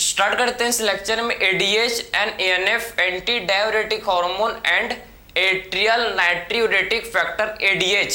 Start करते हैं इस लेक्चर में ADH and ANF anti diuretic hormone and atrial natriuretic factor ADH.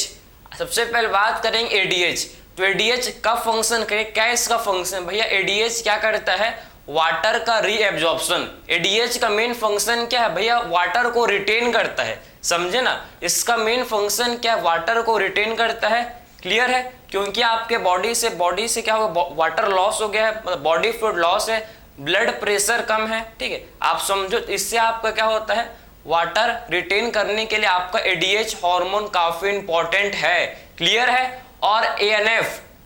सबसे पहले बात करेंगे एडीएच। तो एडीएच का फंक्शन करें, क्या इसका फंक्शन भैया? एडीएच क्या करता है? वाटर का रीएब्जॉर्प्शन। एडीएच का मेन फंक्शन क्या है भैया? वाटर को रिटेन करता है, समझे ना। इसका मेन फंक्शन क्या है? वाटर को रिटेन करता है। क्लियर है? क्योंकि आपके बॉडी से क्या होगा? वाटर लॉस हो गया है, मतलब बॉडी फ्लूइड लॉस है, ब्लड प्रेशर कम है, ठीक है। आप समझो, इससे आपका क्या होता है? वाटर रिटेन करने के लिए आपका एडीएच हार्मोन काफी इंपॉर्टेंट है। क्लियर है? और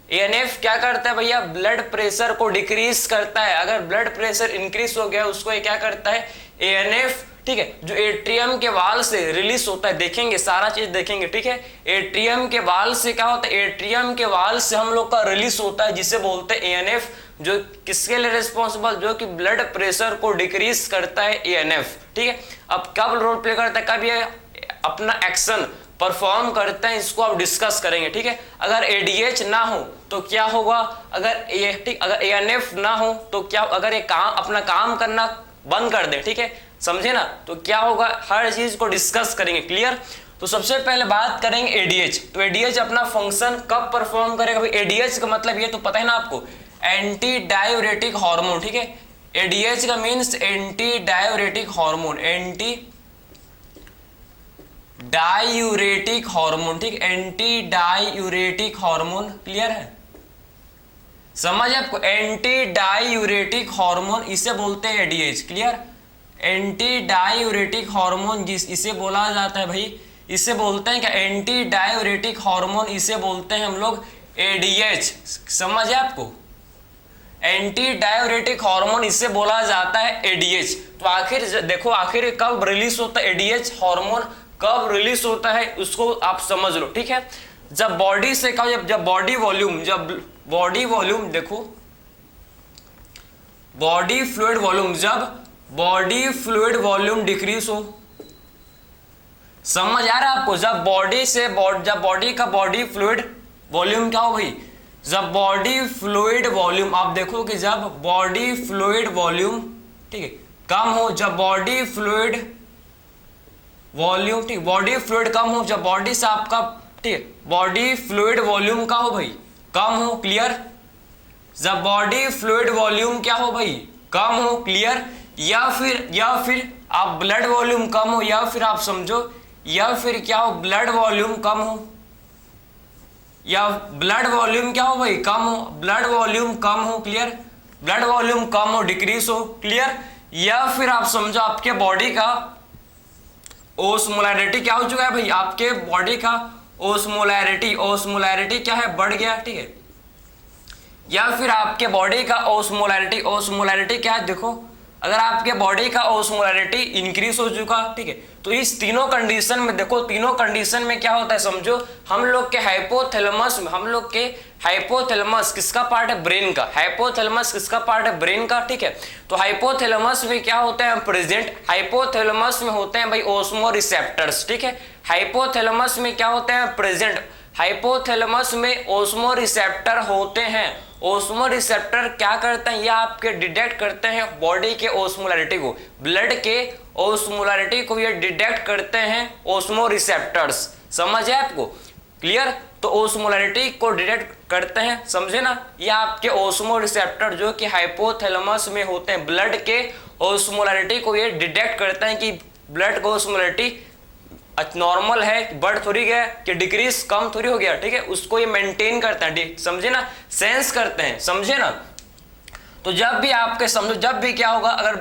एएनएफ क्या करता है भैया? ब्लड प्रेशर को डिक्रीज करता है। अगर ब्लड प्रेशर इंक्रीज हो गया उसको ये क्या करता है? एएनएफ, ठीक है, जो एट्रियम के वाल से रिलीज होता है, देखेंगे सारा चीज देखेंगे, ठीक है। एट्रियम के वाल से क्या होता है? एट्रियम के वाल से हम लोग का रिलीज होता है, जिसे बोलते हैं एएनएफ, जो किसके लिए रिस्पॉन्सिबल? जो कि ब्लड प्रेशर को डिक्रीज करता है, एएनएफ, ठीक है। अब कब रोल प्ले करता है, कब ये अपना एक्शन परफॉर्म करते हैं, इसको आप डिस्कस करेंगे, ठीक है। अगर एडीएच ना हो तो क्या होगा? अगर एएनएफ ना हो तो क्या? अगर ये काम अपना काम करना बंद कर दे, ठीक है, समझे ना, तो क्या होगा? हर चीज को डिस्कस करेंगे। क्लियर? तो सबसे पहले बात करेंगे एडीएच। तो एडीएच अपना फंक्शन कब परफॉर्म करेगा? एडीएच का मतलब ये तो पता है ना आपको, एंटी डाययूरेटिक हार्मोन, ठीक है। एडीएच का means anti diuretic hormone, anti diuretic hormone, ठीक, एंटी डाययूरेटिक हार्मोन। क्लियर है? समझ आपको? एंटी डाययूरेटिक हार्मोन इसे बोलते हैं ADH. Clear? Anti diuretic hormone इसे बोला जाता है भाई, इसे बोलते हैं क्या? एंटी डाययूरेटिक हार्मोन इसे बोलते हैं हम लोग एडीएच। समझ है आपको? एंटी डाययूरेटिक हार्मोन इसे बोला जाता है एडीएच। तो आखिर देखो, आखिर कब रिलीज होता है एडीएच हार्मोन? कब रिलीज होता है उसको आप समझ लो, ठीक है। जब बॉडी से क्या, जब बॉडी वॉल्यूम देखो, बॉडी फ्लूइड वॉल्यूम, जब बॉडी फ्लूइड वॉल्यूम डिक्रीज हो, समझ आ रहा है आपको? जब बॉडी का बॉडी फ्लूइड वॉल्यूम क्या हो भाई? जब बॉडी फ्लूइड वॉल्यूम, आप देखो कि जब बॉडी फ्लूइड वॉल्यूम, ठीक है, कम हो, जब बॉडी फ्लूइड वॉल्यूम, ठीक, बॉडी फ्लूइड कम हो, जब बॉडी से आपका, ठीक है, बॉडी फ्लूइड वॉल्यूम का हो भाई? कम हो। क्लियर? जब बॉडी फ्लूइड वॉल्यूम क्या हो भाई? कम हो। क्लियर? या फिर आप ब्लड वॉल्यूम कम हो, या फिर आप समझो, या फिर क्या हो? ब्लड वॉल्यूम कम हो, या ब्लड वॉल्यूम क्या हो भाई? कम हो, ब्लड वॉल्यूम कम हो। क्लियर? ब्लड वॉल्यूम कम हो, डिक्रीज हो। क्लियर? या फिर आप समझो आपके बॉडी का ओस्मोलैरिटी क्या हो चुका है भाई? आपके बॉडी का ओस्मोलैरिटी क्या है? बढ़ गया, ठीक है। या फिर आपके बॉडी का ओस्मोलैरिटी क्या है? देखो, अगर आपके बॉडी का ओस्मोलैरिटी इंक्रीज हो चुका, ठीक है, तो इस तीनों कंडीशन में देखो, तीनों कंडीशन में क्या होता है समझो, हम लोग के हाइपोथैलेमस किसका पार्ट है? ब्रेन का। हाइपोथैलेमस किसका पार्ट है? ब्रेन का, ठीक है। तो हाइपोथैलेमस में क्या होता है प्रेजेंट? हाइपोथैलेमस में होते हैं भाई ओस्मो रिसेप्टर्स, ठीक है। हाइपोथैलेमस में क्या होते हैं प्रेजेंट? हाइपोथैलेमस में ओस्मो रिसेप्टर होते हैं। ओस्मो रिसेप्टर क्या करते हैं? ये आपके डिटेक्ट करते हैं बॉडी के ओस्मोलैरिटी को, ब्लड के ओस्मोलैरिटी को ये डिटेक्ट करते हैं ओस्मो रिसेप्टर्स। समझ है आपको? क्लियर? तो ओस्मोलैरिटी को डिटेक्ट करते हैं, समझे ना। ये आपके ओस्मो रिसेप्टर जो कि हाइपोथैलेमस में होते हैं, ब्लड के ओस्मोलैरिटी को ये डिटेक्ट करते हैं कि ब्लड का ओस्मोलैरिटी नॉर्मल है, बढ़ थोड़ी गया कि डिक्रीज, कम थोड़ी हो गया, ठीक है। उसको ये मेंटेन करते हैं, समझे ना, सेंस करते हैं, समझे ना। तो जब भी आपके समझो, जब भी क्या होगा, अगर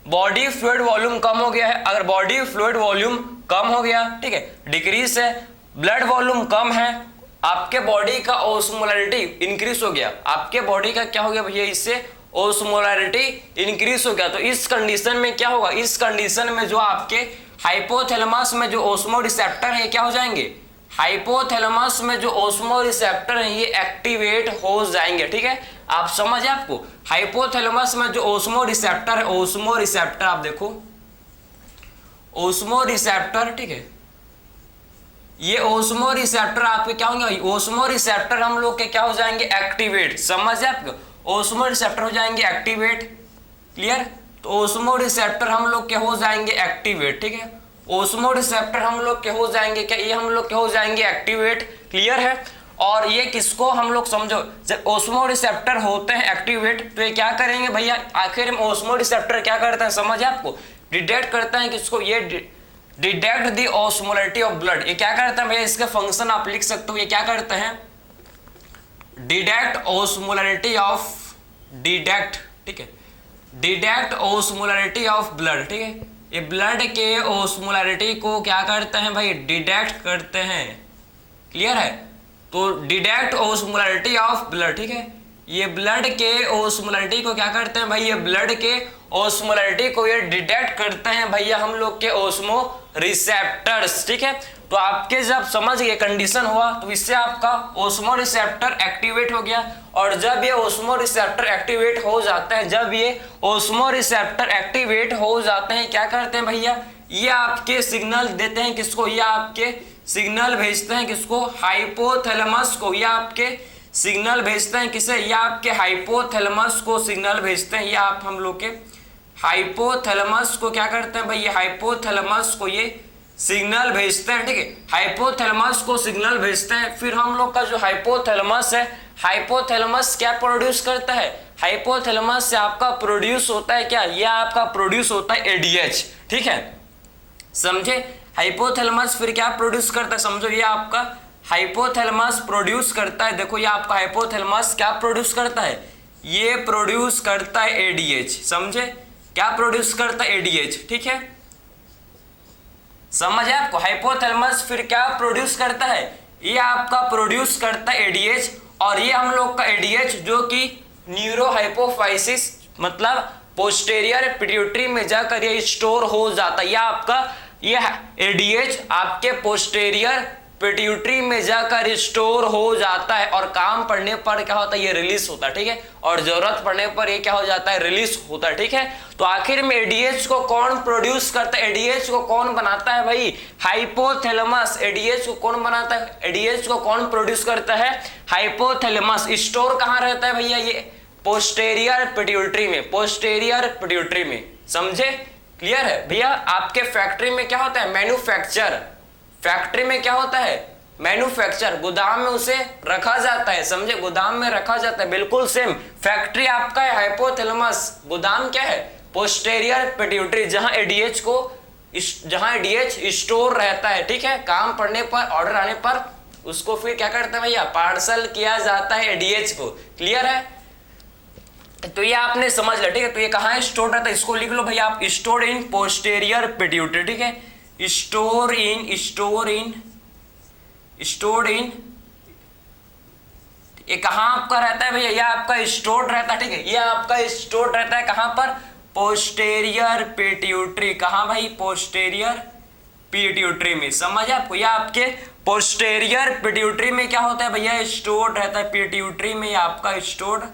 बॉडी फ्लूइड वॉल्यूम कम हो गया है, अगर बॉडी फ्लूइड वॉल्यूम कम हो गया, ठीक है, डिक्रीज है, ब्लड वॉल्यूम कम है, आपके बॉडी का ओस्मोलैरिटी इंक्रीज हो गया, आपके बॉडी का क्या हो गया भैया? इससे ओस्मोलैरिटी इंक्रीज हो गया। तो इस कंडीशन में क्या होगा? इस कंडीशन में जो आपके हाइपोथैलेमस में जो ओस्मो रिसेप्टर है क्या हो जाएंगे? हाइपोथैलेमस में जो ओस्मो रिसेप्टर है ये एक्टिवेट हो जाएंगे, ठीक है। आप समझ है आपको? हाइपोथैलेमस में जो ओस्मो रिसेप्टर है, ओस्मो रिसेप्टर आप देखो, ओस्मो रिसेप्टर, ठीक है, ये ओस्मो रिसेप्टर आपके क्या होंगे? ओस्मो रिसेप्टर हम लोग के क्या हो जाएंगे? एक्टिवेट। समझ है आपको? ओस्मो रिसेप्टर हो जाएंगे एक्टिवेट, क्लियर। तो ओस्मो रिसेप्टर हम लोग क्या हो जाएंगे एक्टिवेट, ठीक है। ओस्मो रिसेप्टर हम लोग क्या हो जाएंगे, क्या ये हम लोग क्या हो जाएंगे एक्टिवेट, क्लियर है। और ये किसको हम लोग समझो, जब ओस्मो रिसेप्टर होते हैं एक्टिवेट तो ये क्या करेंगे भैया, आखिर में ओस्मो रिसेप्टर क्या करते हैं समझ आपको, डिटेक्ट करते हैं किसको, ये detect the osmolarity of blood. ये क्या करते हैं भैया, इसका फंक्शन आप लिख सकते हो, ये क्या करते हैं, डिटेक्ट ऑस्मोलैरिटी ऑफ, डिटेक्ट, ठीक है, डिटेक्ट ऑस्मोलैरिटी ऑफ ब्लड, ठीक है। ये ब्लड के ऑस्मोलैरिटी को क्या करते हैं भाई, डिटेक्ट करते हैं, क्लियर है। तो डिटेक्ट ऑस्मोलैरिटी ऑफ ब्लड, ठीक है, ये ब्लड के ऑस्मोलैरिटी को क्या करते हैं भाई, ये ब्लड के ऑस्मोलैरिटी को ये डिटेक्ट करते हैं भैया हम लोग के ओस्मो रिसेप्टर्स, ठीक है। तो आपके जब समझ गए कंडीशन हुआ तो इससे आपका ओस्मो रिसेप्टर एक्टिवेट हो गया। और जब ये ओस्मो रिसेप्टर एक्टिवेट हो जाता है, जब ये ओस्मो रिसेप्टर एक्टिवेट हो जाते हैं, क्या करते हैं भैया, ये आपके सिग्नल देते हैं किसको, ये आपके सिग्नल भेजते हैं किसको, हाइपोथैलेमस को। ये आपके सिग्नल भेजते हैं किसे, ये आपके हाइपोथैलेमस को सिग्नल भेजते हैं। ये आप हम लोग के हाइपोथैलेमस को क्या करते हैं भाई, ये हाइपोथैलेमस को ये सिग्नल भेजते हैं, ठीक है। हाइपोथैलेमस को सिग्नल भेजते हैं, फिर हम लोग का जो हाइपोथैलेमस है, हाइपोथैलेमस क्या प्रोड्यूस करता है, हाइपोथैलेमस से आपका प्रोड्यूस होता है क्या, ये आपका प्रोड्यूस होता है एडीएच, ठीक है, समझे। हाइपोथैलेमस फिर क्या प्रोड्यूस करता है, समझो, ये आपका हाइपोथैलेमस प्रोड्यूस करता है, देखो ये आपका हाइपोथैलेमस क्या प्रोड्यूस करता है, ये प्रोड्यूस करता है एडीएच, समझे, क्या प्रोड्यूस करता है एडीएच, ठीक है, समझ है आपको। हाइपोथैलेमस फिर क्या प्रोड्यूस करता है, ये आपका प्रोड्यूस करता है एडीएच। और ये हम लोग का एडीएच जो कि न्यूरोहाइपोफाइसिस मतलब पोस्टेरियर पिट्यूटरी में जाकर ये स्टोर हो जाता है। आपका ये एडीएच आपके पोस्टेरियर पिट्यूटरी में जाकर स्टोर हो जाता है और काम पड़ने पर क्या होता है, ये रिलीज होता है, ठीक है। और जरूरत पड़ने पर ये क्या हो जाता है, रिलीज होता है, ठीक है। तो आखिर में एडीएच को कौन प्रोड्यूस करता है, एडीएच को कौन बनाता है भाई, हाइपोथैलेमस। एडीएच को कौन बनाता है, एडीएच को कौन प्रोड्यूस करता है, हाइपोथैलेमस। स्टोर कहां रहता है भैया, ये पोस्टेरियर पिट्यूटरी में, पोस्टेरियर पिट्यूटरी में, समझे, क्लियर है भैया। आपके फैक्ट्री में क्या होता है, मैन्युफैक्चर, फैक्ट्री में क्या होता है, मैन्युफैक्चर, गोदाम में उसे रखा जाता है, समझे, गोदाम में रखा जाता है, बिल्कुल सेम। फैक्ट्री आपका है हाइपोथैलेमस, गोदाम क्या है, पोस्टेरियर पिट्यूटरी, जहां एडीएच को, जहां एडीएच स्टोर रहता है, ठीक है। काम पड़ने पर, ऑर्डर आने पर उसको फिर क्या करते हैं भैया, पार्सल किया जाता है एडीएच को, क्लियर है। तो ये आपने समझ लिया, ठीक है। तो ये कहां स्टोर रहता है, इसको लिख लो भैया आप, स्टोर इन पोस्टेरियर पिट्यूटरी, ठीक है, स्टोर इन ये कहां आपका रहता है भैया, ये आपका स्टोर रहता है, ठीक है, ये आपका स्टोर रहता है कहां पर, पोस्टेरियर पिट्यूटरी, कहां भाई, पोस्टेरियर पिट्यूटरी में, समझ आपको। ये आपके पोस्टेरियर पिट्यूटरी में क्या होता है भैया, स्टोर रहता है, पिट्यूटरी में आपका स्टोर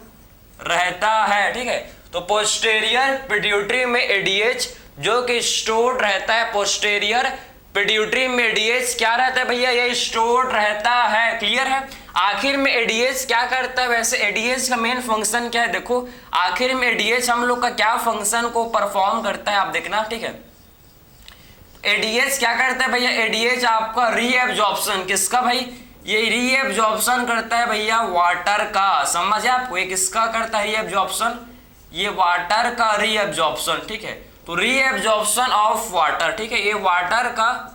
रहता है, ठीक है। तो पोस्टेरियर पिट्यूटरी में एडीएच जो कि स्टोर रहता है, पोस्टेरियर पिट्यूटरी में एडीएच क्या रहता है भैया, ये स्टोर रहता है, क्लियर है। आखिर में एडीएच क्या करता है, वैसे एडीएच का मेन फंक्शन क्या है, देखो आखिर में एडीएच हम लोग का क्या फंक्शन को परफॉर्म करता है, आप देखना, ठीक है। एडीएच क्या करता है भैया, एडीएच आपका रीएब्जॉर्प्शन, किसका भाई, ये रीएब्जॉर्प्शन करता है भैया वाटर का, समझ आपको, ये किसका करता है रीएब्जॉर्प्शन, ये वाटर का रीएब्जॉर्प्शन, ठीक है। तो रीएब्जॉर्प्शन ऑफ वाटर, ठीक है, ये वाटर का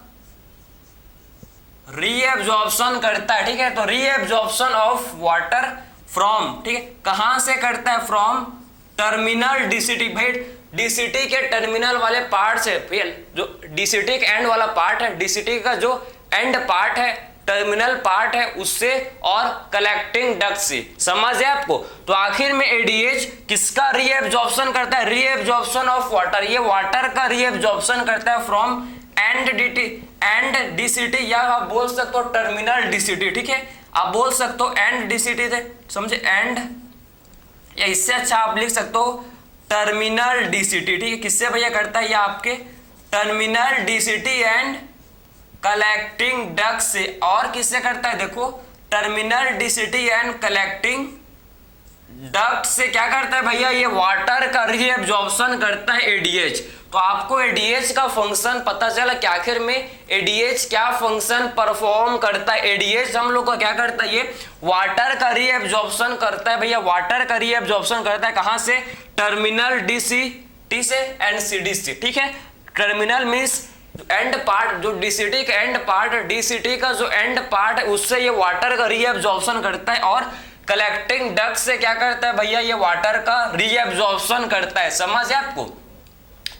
रीएब्जॉर्प्शन करता है, ठीक है। तो रीएब्जॉर्प्शन ऑफ वाटर फ्रॉम, ठीक है, कहां से करता है, फ्रॉम टर्मिनल डीसीटी, भाई डीसीटी के टर्मिनल वाले पार्ट से, जो डीसीटी का एंड वाला पार्ट है, डीसीटी का जो एंड पार्ट है, टर्मिनल पार्ट है उससे, और कलेक्टिंग डक्ट से, समझ है आपको। तो आखिर में एडीएच किसका रीएब्जॉर्प्शन करता है, रीएब्जॉर्प्शन ऑफ वाटर, ये वाटर का रीएब्जॉर्प्शन करता है फ्रॉम एंड डीसीटी, या आप बोल सकते हो टर्मिनल डीसीटी, ठीक है, आप बोल सकते हो एंड डीसीटी थे, समझे, एंड, या इससे अच्छा आप लिख सकते हो टर्मिनल डीसीटी, ठीक है। किससे भैया करता है, ये आपके terminal DCT and collecting duct से, और किससे करता है, देखो terminal DCT and collecting duct से क्या करता है भैया, ये वाटर का रीअब्जॉर्प्शन करता है एडीएच। तो आपको एडीएच का फंक्शन पता चला कि आखिर में एडीएच क्या फंक्शन परफॉर्म करता है। एडीएच हम लोग का क्या करता है, ये वाटर का रीअब्जॉर्प्शन करता है भैया, वाटर का रीअब्जॉर्प्शन करता है कहां से, टर्मिनल डीसीटी से एनसीडी से, ठीक है। टर्मिनल मींस एंड पार्ट, जो डीसीटी का एंड पार्ट, डीसीटी का जो एंड पार्ट है उससे ये वाटर का रीअब्जॉर्प्शन करता है, और कलेक्टिंग डक्ट से क्या करता है भैया, ये वाटर का रीअब्जॉर्प्शन करता है। समझ है आपको?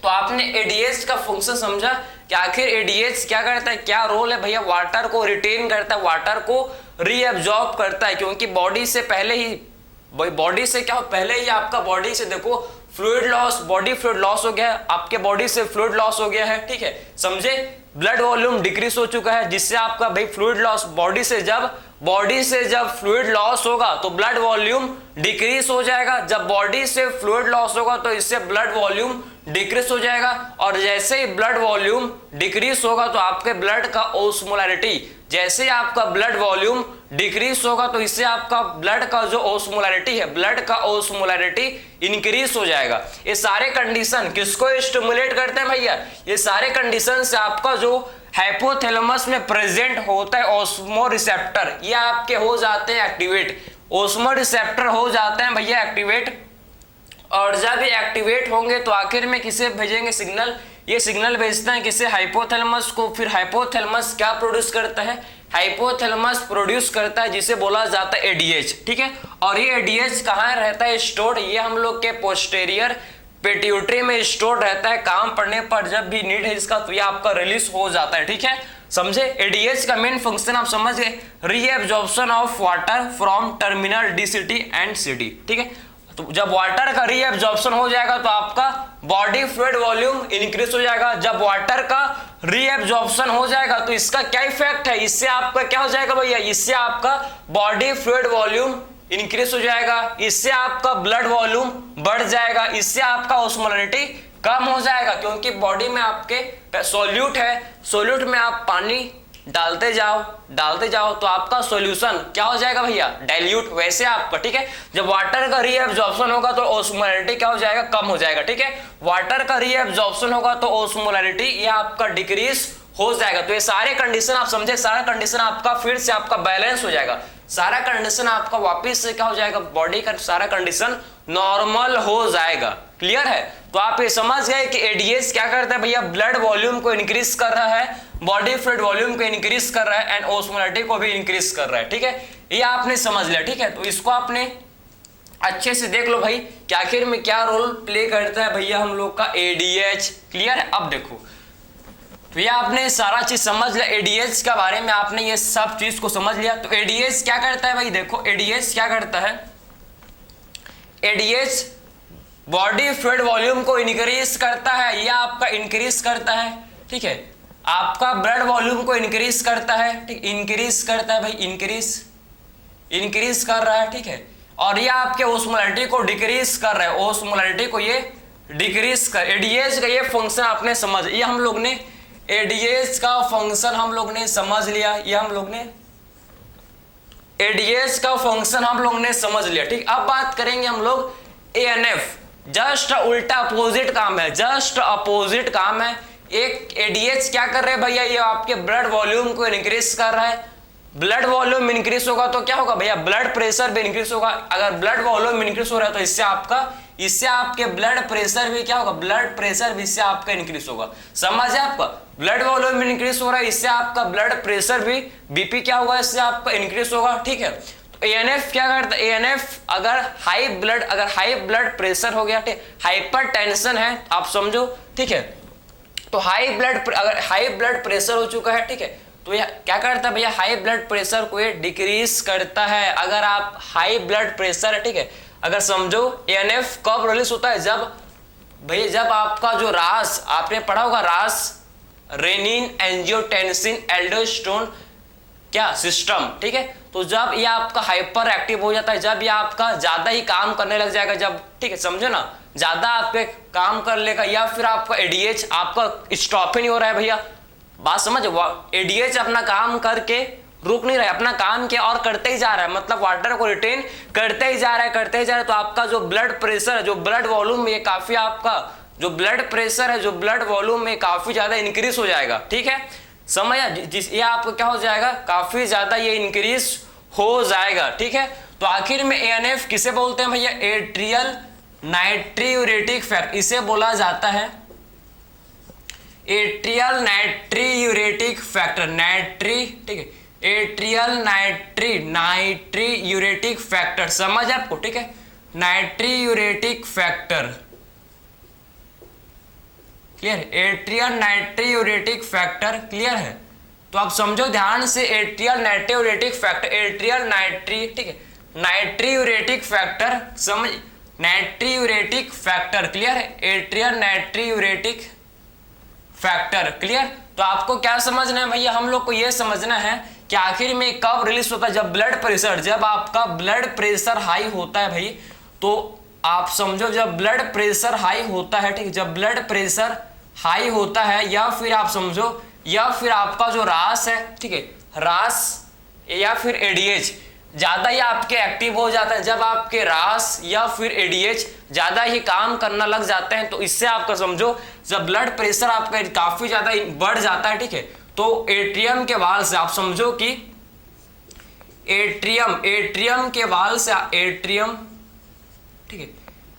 तो आपने एडीएच का फंक्शन समझा कि आखिर एडीएच क्या करता है, क्या रोल है भैया, वाटर को रिटेन करता है, वाटर को रीअब्जॉर्ब करता है, क्योंकि बॉडी से पहले ही, बॉडी से क्या, पहले ही आपका बॉडी से देखो fluid loss, body fluid loss हो गया है, आपके बॉडी से फ्लूइड लॉस हो गया है, ठीक है, समझे। ब्लड वॉल्यूम डिक्रीज हो चुका है, जिससे आपका भाई फ्लूइड लॉस, बॉडी से जब फ्लूइड लॉस होगा तो ब्लड वॉल्यूम डिक्रीज हो जाएगा। जब बॉडी से फ्लूइड लॉस होगा तो इससे ब्लड वॉल्यूम डिक्रीज हो जाएगा, और जैसे ही ब्लड वॉल्यूम डिक्रीज होगा तो आपके ब्लड का ओस्मोलैरिटी, जैसे आपका ब्लड वॉल्यूम डिक्रीज होगा तो इससे आपका ब्लड का जो ओस्मोलैरिटी है, ब्लड का ओस्मोलैरिटी इंक्रीज हो जाएगा। ये सारे कंडीशन किसको स्टिमुलेट करते हैं भैया, ये सारे कंडीशन से आपका जो हाइपोथैलेमस में प्रेजेंट होता है ओस्मो रिसेप्टर, ये आपके हो जाते हैं एक्टिवेट, ओस्मो रिसेप्टर हो जाते हैं भैया एक्टिवेट। और जब ये एक्टिवेट होंगे तो आखिर में किसे भेजेंगे सिग्नल, ये सिग्नल भेजते हैं किसे, हाइपोथैलेमस को। फिर हाइपोथैलेमस क्या प्रोड्यूस करता है, हाइपोथैलेमस प्रोड्यूस करता है जिसे बोला जाता है एडीएच, ठीक है। और ये एडीएच कहाँ रहता है स्टोर्ड, ये हम लोग के पोस्टेरियर पिट्यूटरी में स्टोर रहता है। काम पड़ने पर जब भी नीड है इसका तो ये आपका रिलीज हो जाता है, ठीक है, समझे। एडीएच का मेन फंक्शन आप समझ गए, reabsorption of water from terminal DCT and CD, ठीक है। तो जब वाटर का रीअब्जॉर्प्शन हो जाएगा तो आपका बॉडी फ्लूइड वॉल्यूम इंक्रीज हो जाएगा। जब वाटर का रीअब्जॉर्प्शन हो जाएगा तो इसका क्या इफेक्ट है, इससे आपका क्या हो जाएगा भैया, इससे आपका बॉडी फ्लूइड वॉल्यूम इंक्रीज हो जाएगा, इससे आपका ब्लड वॉल्यूम बढ़ जाएगा, इससे आपका ओस्मोलैरिटी कम हो जाएगा, क्योंकि बॉडी में आपके सोल्यूट है, सोल्यूट में आप पानी डालते जाओ तो आपका सॉल्यूशन क्या हो जाएगा भैया, डाइल्यूट। वैसे आपका, ठीक है, जब वाटर का रीअब्जॉर्प्शन होगा तो ओस्मोलैरिटी क्या हो जाएगा, कम हो जाएगा, ठीक है। वाटर का रीअब्जॉर्प्शन होगा तो ओस्मोलैरिटी ये आपका डिक्रीज हो जाएगा। तो ये सारे कंडीशन आप समझे, सारा कंडीशन आपका फिर से आपका बैलेंस हो जाएगा, सारा कंडीशन आपका वापस से क्या हो जाएगा, बॉडी का सारा कंडीशन नॉर्मल हो जाएगा। क्लियर है? तो आप ये समझ गए कि एडीएच क्या करता है भैया, ब्लड वॉल्यूम को इंक्रीज कर रहा है, बॉडी फ्लूइड वॉल्यूम को इंक्रीज कर रहा है, एंड ओस्मोलैरिटी को भी इंक्रीज कर रहा है, ठीक है। ये आपने समझ लिया, ठीक है। तो इसको आपने अच्छे से देख लो भाई कि आखिर में क्या रोल प्ले करता है भैया हम लोग का एडीएच। क्लियर है? अब देखो, तो ये आपने सारा चीज समझ लिया, एडीएच के बारे में आपने ये सब चीज को समझ लिया। तो एडीएच क्या करता है भाई, देखो एडीएच क्या करता है, एडीएच बॉडी फ्लूइड वॉल्यूम को इंक्रीज करता है, या आपका इंक्रीज करता है, ठीक है। आपका ब्लड वॉल्यूम को इंक्रीज करता है, ठीक, इंक्रीज करता है भाई, इंक्रीज कर रहा है, ठीक है। और ये आपके ओस्मोलैरिटी को डिक्रीज कर रहा है, ओस्मोलैरिटी को ये डिक्रीज कर, एडीएच का ये फंक्शन आपने समझ, ये हम लोग ने एडीएच का फंक्शन हम लोग ने समझ लिया, ये हम लोग ने एडीएच का फंक्शन हम लोग ने समझ लिया, ठीक। अब बात करेंगे हम लोग एएनएफ, जस्ट उल्टा अपोजिट काम है, जस्ट अपोजिट काम है। एक एडीएच क्या कर रहे हैं भैया, ये आपके ब्लड वॉल्यूम को इंक्रीज कर रहा है, ब्लड वॉल्यूम इंक्रीज होगा तो क्या होगा भैया, ब्लड प्रेशर भी इंक्रीज होगा। अगर ब्लड वॉल्यूम इंक्रीज हो रहा है तो इससे आपके ब्लड प्रेशर भी क्या होगा, ब्लड प्रेशर भी इससे आपका इंक्रीज होगा। समझ है आपका, ब्लड वॉल्यूम इंक्रीज हो रहा है, इससे आपका ब्लड प्रेशर भी, बीपी क्या होगा, इससे आपका इंक्रीज होगा, ठीक है। तो एएनएफ क्या करता है, एएनएफ अगर हाई ब्लड प्रेशर हो गया, ठीक, हाइपरटेंशन है, आप समझो, ठीक है। तो अगर हाई ब्लड प्रेशर हो चुका है, ठीक है, तो यह क्या करता है भैया, हाई ब्लड प्रेशर को ये डिक्रीज करता है। अगर आप हाई ब्लड प्रेशर है, ठीक है, अगर समझो एएनएफ कब रिलीज होता है, जब आपका जो रास, आपने पढ़ा होगा रास, रेनिन एंजियोटेंसिन एल्डोस्टेरोन क्या सिस्टम, ठीक है। तो जब ये आपका हाइपर एक्टिव हो जाता है, जब ये आपका ज्यादा ही काम करने लग जाएगा, जब, ठीक है, समझो ना, ज्यादा आप पे काम कर लेगा, या फिर आपका एडीएच आपका स्टॉप ही नहीं हो रहा है भैया, बात समझ, एडीएच अपना काम करके रुक नहीं रहा है, अपना काम किया और करते ही जा रहा है, मतलब वाटर को रिटेन करते ही जा रहा है, करते ही जा रहा है। तो आपका जो ब्लड प्रेशर है, जो ब्लड वॉल्यूम में काफी, आपका जो ब्लड प्रेशर है, जो ब्लड वॉल्यूम में काफी ज्यादा इंक्रीज हो जाएगा। ठीक है, समझ, जिस ये आपको क्या हो जाएगा, काफी ज्यादा ये इंक्रीज हो जाएगा। ठीक है, तो आखिर में एएनएफ किसे बोलते हैं भैया, एट्रियल नाइट्रियूरेटिक फैक्टर, इसे बोला जाता है एट्रियल नाइट्रियूरेटिक फैक्टर, नाइट्री, ठीक है, एट्रियल नाइट्रियूरेटिक फैक्टर, समझ आपको। ठीक है, natriuretic factor, clear, atrial natriuretic factor, clear है। तो आप समझो ध्यान से, atrial natriuretic factor, atrial natri, ठीक है, नाइट्रियूरेटिक फैक्टर, समझ, नाइट्रियूरेटिक फैक्टर, क्लियर है, एट्रियल नाइट्रियूरेटिक फैक्टर, क्लियर। तो आपको क्या समझना है भैया, हम लोग को यह समझना है कि आखिर में कब रिलीज होता है, जब ब्लड प्रेशर, जब आपका ब्लड प्रेशर हाई होता है भाई, तो आप समझो जब ब्लड प्रेशर हाई होता है, ठीक है, जब ब्लड प्रेशर हाई होता है, या फिर आप समझो, या फिर आपका जो रास है, ठीक है, रास या फिर एडीएच ज्यादा ही आपके एक्टिव हो जाता है, जब आपके रास या फिर एडीएच ज्यादा ही काम करना लग जाते हैं, तो इससे आपका समझो जब ब्लड प्रेशर आपका काफी ज्यादा बढ़ जाता है, ठीक है, तो एट्रियम के वाल से आप समझो कि एट्रियम के वाल से, एट्रियम, ठीक है,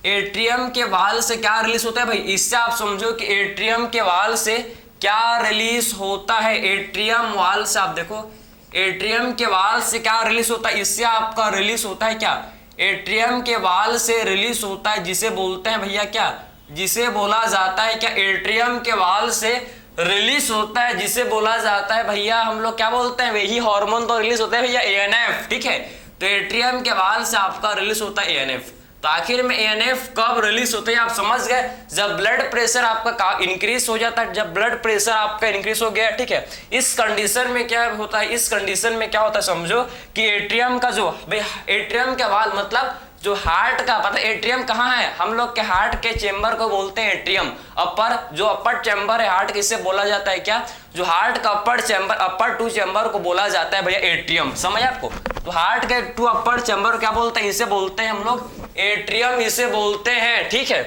एट्रियम के वाल से क्या रिलीज होता है भाई, इससे आप समझो कि एट्रियम के वाल से क्या रिलीज होता है, एट्रियम वाल से, आप देखो एट्रियम के वाल से क्या रिलीज होता है, इससे आपका रिलीज होता है क्या, एट्रियम के वाल से रिलीज होता है, जिसे बोलते हैं भैया क्या, जिसे बोला जाता है क्या, एट्रियम के वाल से रिलीज होता है, जिसे बोला जाता है भैया, हम लोग क्या बोलते हैं, वही हार्मोन तो रिलीज होता है भैया, एएनएफ। ठीक है, तो एट्रियम के वाल से आपका रिलीज होता है एएनएफ। तो आखिर में एएनएफ कब रिलीज होते हैं, आप समझ गए, जब ब्लड प्रेशर आपका इंक्रीज हो जाता है, जब ब्लड प्रेशर आपका इंक्रीज हो गया, ठीक है, इस कंडीशन में क्या होता है, इस कंडीशन में क्या होता है, समझो कि एट्रियम का जो एट्रियम के वाल, मतलब जो हार्ट का, पता एट्रियम कहाँ है, हम लोग के हार्ट के चेंबर को बोलते हैं एट्रियम, अपर, जो अपर चेंबर है हार्ट, किसे बोला जाता है क्या, जो हार्ट का अपर चेंबर, अपर टू चेंबर को बोला जाता है भैया एट्रियम, समझ आपको। तो हार्ट के टू अपर चेंबर क्या बोलते हैं, इसे बोलते हैं हम लोग एट्रियम, इसे बोलते हैं। ठीक है,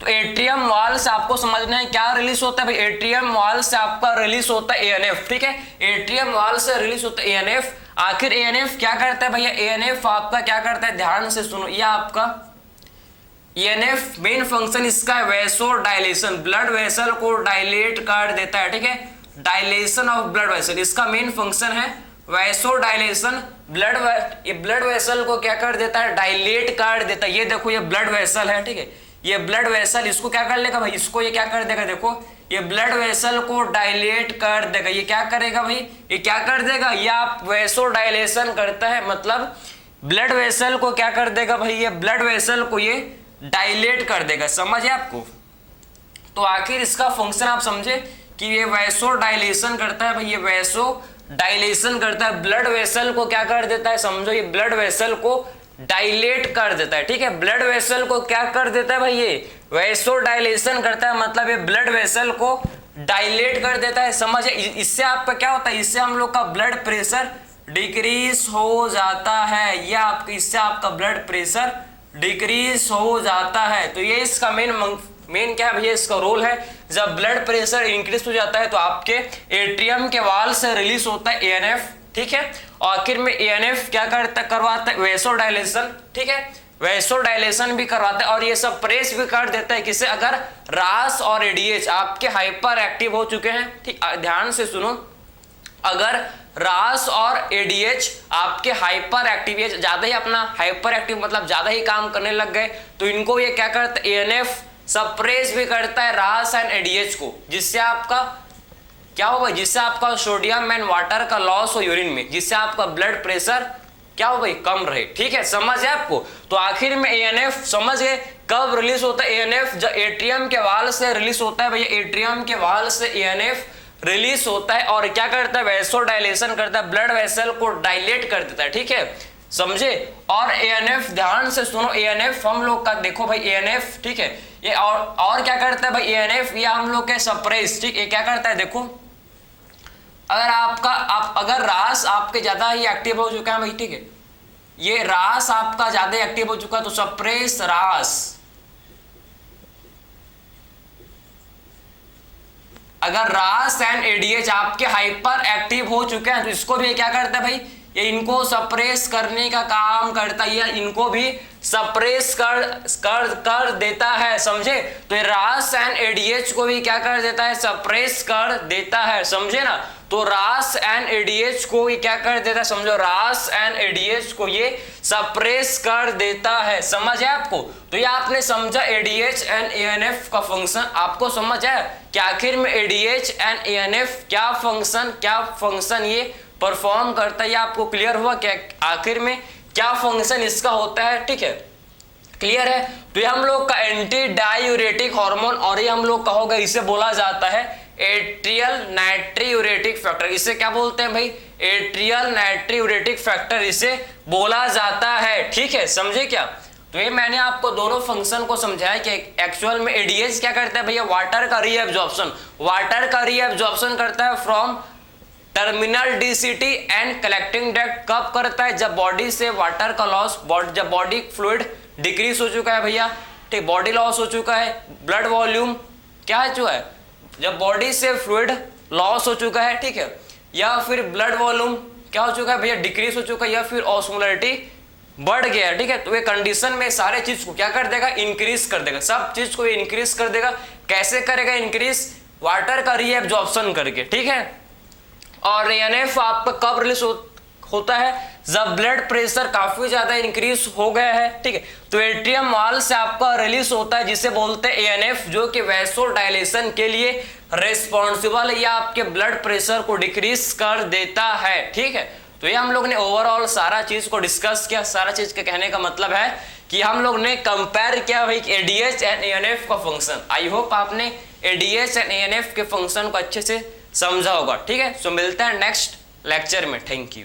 तो एट्रियम वाल से आपको समझना है क्या रिलीज होता है भाई, एट्रियम वाल से आपका रिलीज होता है एएनएफ। ठीक है, एट्रियम वाल से रिलीज होता है एएनएफ। आखिर एएनएफ क्या करता है भैया, एएनएफ आपका क्या करता है, ध्यान से सुनो, ये आपका एएनएफ मेन फंक्शन इसका है वैसो डायलेशन, ब्लड वेसल को डायलेट कर देता है। ठीक है, डायलेशन ऑफ ब्लड वेसल इसका मेन फंक्शन है, वैसो डायलेशन, ब्लड वेसल को क्या कर देता है, डायलेट कर देता है। ये देखो, ये ब्लड वेसल है, ठीक है, ये ब्लड वेसल, इसको क्या कर लेगा भाई, इसको ये क्या कर देगा, देखो ये ब्लड वेसल को डायलेट कर देगा। ये क्या करेगा भाई, ये क्या कर देगा, ये आप वैसो डायलेशन करता है, मतलब ब्लड वेसल को क्या कर देगा भाई, ये ब्लड वेसल को ये डायलेट कर देगा, समझे आपको। तो आखिर इसका फंक्शन आप समझे कि ये वैसो डायलेशन करता है भाई, ये वैसो डायलेशन करता है, ब्लड वेसल को क्या कर देता है, समझो ये ब्लड वेसल को डायलेट कर देता है। ठीक है, ब्लड वेसल को क्या कर देता है भाई, ये वैसो डायलेशन करता है, मतलब ये ब्लड वेसल को डायलेट कर देता है, समझे। इससे आपका क्या होता है, इससे हम लोग का ब्लड प्रेशर डिक्रीज हो जाता है, ये आपका, इससे आपका ब्लड प्रेशर डिक्रीज हो जाता है। तो ये इसका मेन क्या है भैया, इसका रोल है। जब ब्लड प्रेशर इंक्रीज हो जाता है तो आपके एट्रियम के वाल से रिलीज होता है एएनएफ। ठीक है, और आखिर में एएनएफ क्या करवाता है, वैसो डायलेशन। ठीक है, वैसो डायलेशन भी करवाता है और ये सब प्रेस भी कर देता है, किसे, अगर रास और एडीएच आपके हाइपर एक्टिव हो चुके हैं। ठीक, ध्यान से सुनो, अगर रास और एडीएच आपके हाइपर एक्टिव, ज्यादा ही अपना हाइपर एक्टिव मतलब ज्यादा ही काम करने लग गए, तो इनको ये क्या करता है, एएनएफ सप्रेस भी करता है रास एंड एडीएच को, जिससे आपका क्या होगा, जिससे आपका सोडियम एंड वाटर का लॉस हो यूरिन में, जिससे आपका ब्लड प्रेशर क्या हो भाई, कम रहे। ठीक है, समझ है आपको। तो आखिर में एएनएफ समझ गए कब रिलीज होता है, एएनएफ जब एट्रियम के वाल से रिलीज होता है भैया, एट्रियम के वाल से एएनएफ रिलीज होता है और क्या करता है, वैसो डायलेशन करता है, ब्लड वेसल को डायलेट कर देता है। ठीक है, समझे। और एएनएफ ध्यान से सुनो, एएनएफ हम लोग का देखो भाई, एएनएफ ठीक है, ये और क्या करता है भाई, एएनएफ ये हम लोग के सप्रेस, ठीक, ये क्या करता है देखो, अगर रास आपके ज्यादा ही एक्टिव हो चुका है भाई, ठीक है, ये रास आपका ज्यादा एक्टिव हो चुका है तो सप्रेस रास। अगर रास एंड एडीएच आपके हाइपर एक्टिव हो चुके हैं तो इसको भी क्या करता है भाई, ये इनको सप्रेस करने का काम करता है, ये इनको भी सप्रेस कर देता है, समझे। तो ये रास एंड एडीएच को भी क्या कर देता है, सप्रेस कर देता है, समझे ना। तो रास एंड एडीएच को ये क्या कर देता है, समझो, रास एंड एडीएच को ये सप्रेस कर देता है, समझ है आपको। तो ये आपने समझा एडीएच एंड एएनएफ का फंक्शन, आपको समझ है कि आखिर में एडीएच एंड एएनएफ क्या फंक्शन ये परफॉर्म करता है, ये आपको क्लियर हुआ क्या आखिर में क्या फंक्शन इसका होता है, ठीक है, क्लियर है। तो ये हम लोग का एंटी डायूरेटिक हार्मोन, और ये हम लोग का होगा, इसे बोला जाता है एट्रियल नाइट्रियूरेटिक फैक्टर। इसे क्या बोलते हैं भाई, एट्रियल नाइट्रियूरेटिक फैक्टर इसे बोला जाता है, ठीक है, समझे क्या। तो ये मैंने आपको दोनों फंक्शन को समझाया कि एक्चुअल में एडीएच क्या करता है भैया, वाटर का रीएब्जॉर्प्शन करता है from terminal DCT and collecting duct. कब करता है, जब बॉडी से वाटर का लॉस, जब बॉडी फ्लूइड डिक्रीज हो चुका है भैया, ठीक, बॉडी लॉस हो चुका है, ब्लड वॉल्यूम क्या है जो है, जब बॉडी से फ्लूइड लॉस हो चुका है, ठीक है, या फिर ब्लड वॉल्यूम क्या हो चुका है भैया, डिक्रीज हो चुका है, या फिर ऑस्मोलरिटी बढ़ गया, ठीक है। तो ये कंडीशन में सारे चीज को क्या कर देगा, इंक्रीज कर देगा, सब चीज को इंक्रीज कर देगा। कैसे करेगा इंक्रीज, वाटर का रीएब्जॉर्प्शन करके, ठीक है। और एएनएफ आपका कब रिलीज होता है, जब ब्लड प्रेशर काफी ज्यादा इंक्रीज हो गया है, ठीक है। तो एट्रियम वॉल से आपका रिलीज होता है, जिसे बोलते हैं एएनएफ, जो कि वैसोडाइलेशन के लिए रिस्पॉन्सिबल है, या आपके ब्लड प्रेशर को डिक्रीज कर देता है, ठीक है। तो ये हम लोग ने ओवरऑल सारा चीज को डिस्कस किया। सारा चीज के कहने का मतलब है कि हम लोग ने कंपेयर किया भाई एडीएच एंड एएनएफ का फंक्शन। आई होप आपने एडीएच एंड एएनएफ के फंक्शन को अच्छे से समझा होगा, ठीक है। सो मिलते हैं नेक्स्ट लेक्चर में, थैंक यू।